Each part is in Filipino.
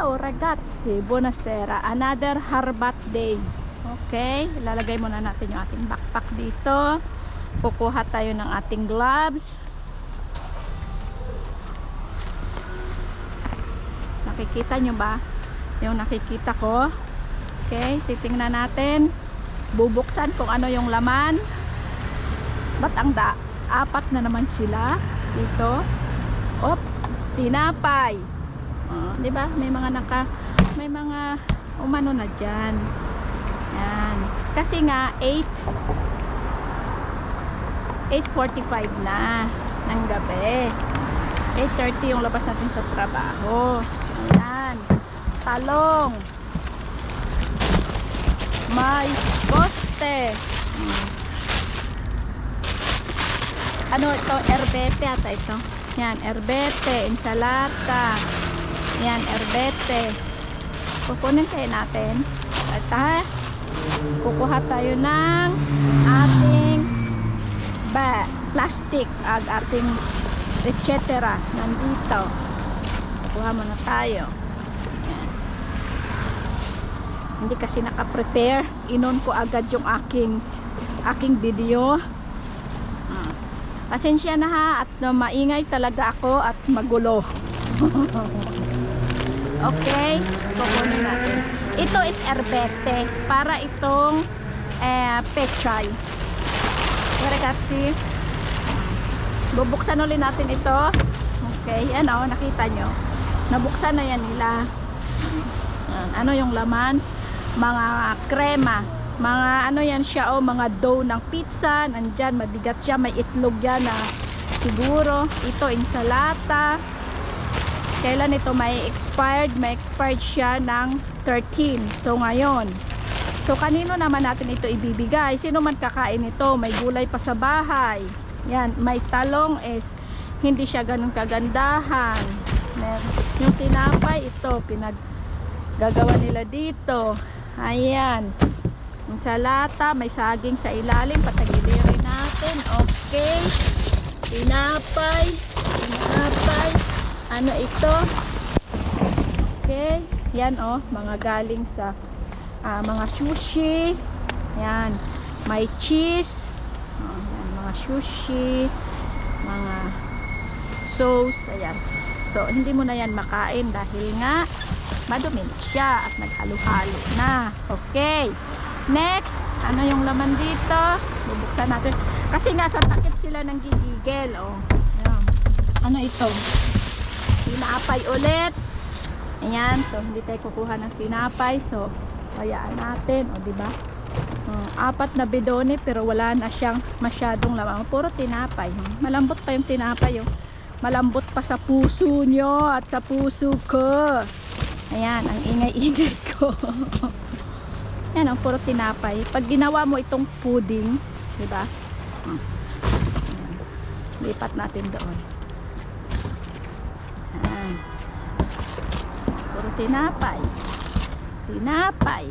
Ciao ragazzi, buonasera. Another harbat day. Okay, ilalagay muna natin yung ating backpack dito. Kukuha tayo ng ating gloves. Nakikita nyo ba? Yung nakikita ko. Okay, titingnan natin. Bubuksan kung ano yung laman. Ba't ang apat na naman sila dito? Op, tinapay. Di ba? May mga umano na diyan. Yan. Kasi nga 8:45 na ng gabi. 8:30 yung labas natin sa trabaho. Ayan. Talong. May poste. Ano ito? Erbete ata ito. Yan, erbete, ensalata. Yan, erbete. Kukunin tayo natin. At kukuha tayo ng ating plastic, ating etc. Nandito. Kukuha muna tayo. Yan. Hindi kasi naka-prepare. Inon ko agad yung aking video. Pasensya na ha, at maingay talaga ako at magulo. Okay, kukunin natin. Ito is erbete, para itong pechay. Ragazzi, bubuksan ulit natin ito. Okay, yan o, nakita nyo. Nabuksan na yan nila. Ano yung laman? Mga krema. Mga ano yan siya o, mga dough ng pizza. Nandyan, mabigat siya, may itlog yan na siguro. Ito, insalata. Kailan ito may expired? May expired siya ng 13. So ngayon, so kanino naman natin ito ibibigay? Sino man kakain ito? May gulay pa sa bahay. Yan, may talong is hindi siya ganun kagandahan. Yung tinapay, ito pinaggagawa nila dito. Ayan, ensalata, may saging sa ilalim, patagilirin natin. Okay, tinapay, ano ito? Okay, yan oh, mga galing sa mga sushi. Yan, may cheese. Yan, mga sushi, mga sauce. Ayan. So, hindi mo na yan makain dahil nga madumi na siya at naghalo-halo na. Okay. Next, ano yung laman dito? Bubuksan natin. Kasi nga sa takip sila ng gigigil. Oh. Ayan. Ano ito? Tinapay ulit. Ayan, so hindi tayo kukuha ng tinapay. So, hayaan natin, o diba? Apat na bidone pero wala na siyang masyadong laman. Puro tinapay. Malambot pa yung tinapay. Malambot pa sa puso nyo at sa puso ko. Ayan, ang ingay-ingay ko. Ayan, ang puro tinapay. Pag ginawa mo itong pudding, diba? Lipat natin doon. Ayan. Puro tinapay. Tinapay.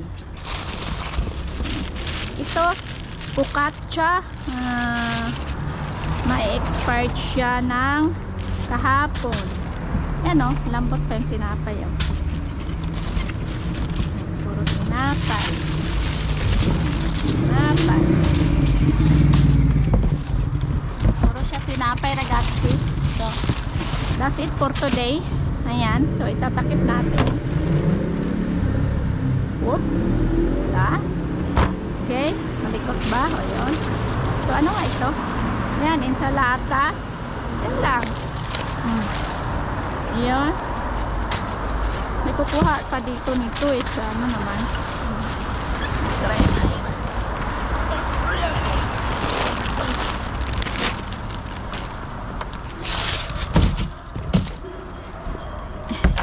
Ito, focaccia. May expired siya ng kahapon. Yan o, lambot pa yung tinapay. Puro tinapay. Tinapay. Puro siya tinapay, ragazzi. So, that's it for today. Ayan, so itatakip natin. Whoop. Diba? Okay, malikot ba? O yun. So ano nga ito? Ayan, ensalata. Yan lang. Ayan. May kukuha pa dito nito. Ito ano naman. Try na.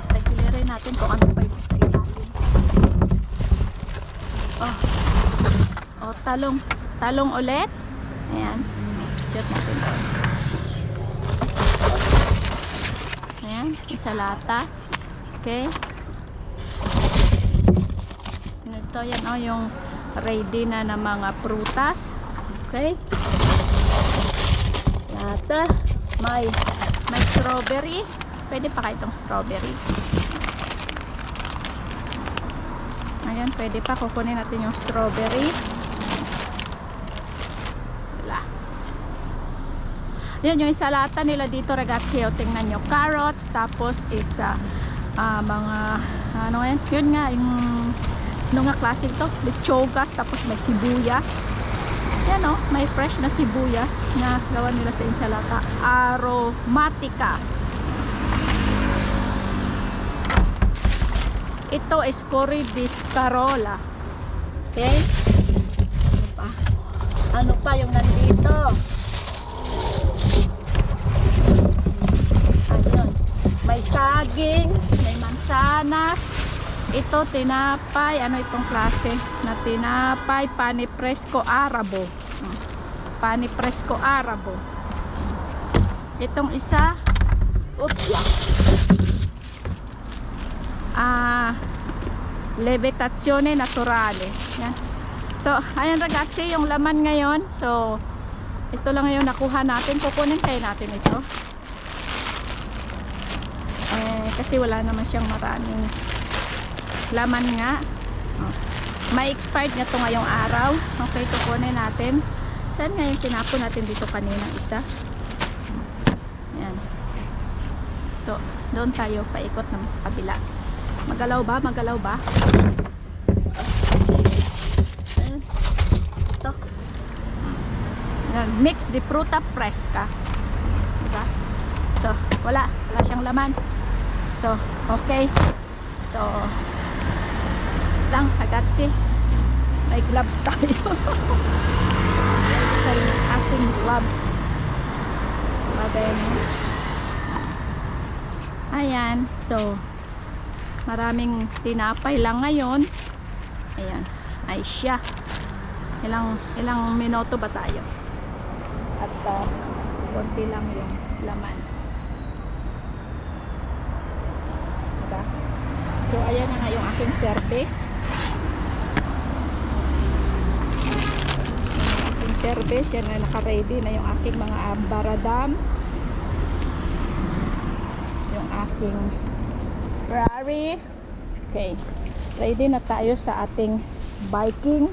Tagilirin natin kung ano pa ito sa ilalim. Oh, talong ulit. Ayan. Shoot natin doon. Ayan, ensalata. Okay. Ito yan oh, yung ready na ng mga prutas. Okay. Lata. May strawberry. Pwede pa kayo itong strawberry. Ayan, pwede pa. Kukunin natin yung strawberry. Wala. Yan yung insalata nila dito, ragazzi. O, tingnan nyo. Carrots, tapos is mga, ano yan? Yun nga, yung, ano nga klase ito? Lechogas, tapos may sibuyas. Yan o, may fresh na sibuyas na gawa nila sa insalata. Aromatica. Ito is Corridis Carola. Okay? Ano pa? Ano pa yung nandito? Ayun. May saging, may mansanas. Ito tinapay, ano itong klase na tinapay? Pane Fresco Arabo. Pane Fresco Arabo. Itong isa, Levitazione Naturale. Yan. So, ayan ragazzi, yung laman ngayon. So, ito lang yung nakuha natin. Kukunin kayo natin ito. Kasi wala naman siyang maraming laman nga. May expired na to ngayong araw. Okay, kukunin natin. Saan nga yung tinapon natin dito kaninang isa? Yan. So, doon tayo paikot naman sa kabila. Magalaw ba? Magalaw ba? Ayan. Ito. Ayan. Mix de fruta fresca. Diba? So, wala siyang laman. So, okay. So, lang, ragazzi. May gloves tayo. Ito yung ating gloves. Mabene. Ayan. So, maraming tinapay lang ngayon. Ayan. Ay siya. Ilang minuto ba tayo? At konti lang yung laman. Diba? So, ayan na nga yung aking service. Yung aking service. Yan na naka-ready na yung aking mga baradam. Yung aking Ferrari. Okay. Ready na tayo sa ating biking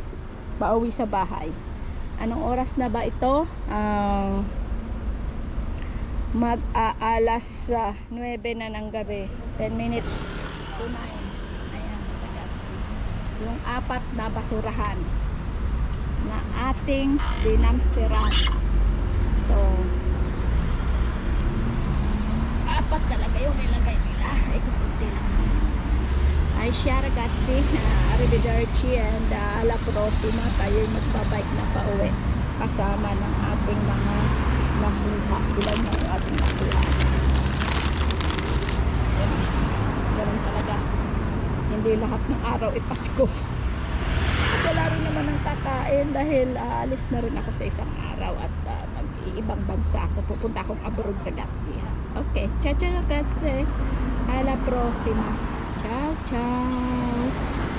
pauwi sa bahay. Anong oras na ba ito? Mag-aalas 9 na ng gabi. 10 minutes to 9. Ayan, ragazzi. Yung 4 na basurahan na ating dinamsteran. So, 4 talaga yung nilagay nila. Ito kunti lang. Ay siya ragazzi. Arrivederci and alla prossima. Tayo'y magbabike na pauwi kasama ng ating mga nakuha. Ilan na yung ating nakuha. Ganun talaga. Hindi lahat ng araw ipasko. At wala rin naman ng kakain dahil alis na rin ako sa isang araw at mag-iibang bansa ako. Pupunta akong abroad ragazzi. Okay. Ciao ciao ragazzi. Alla prossima. Ciao ciao.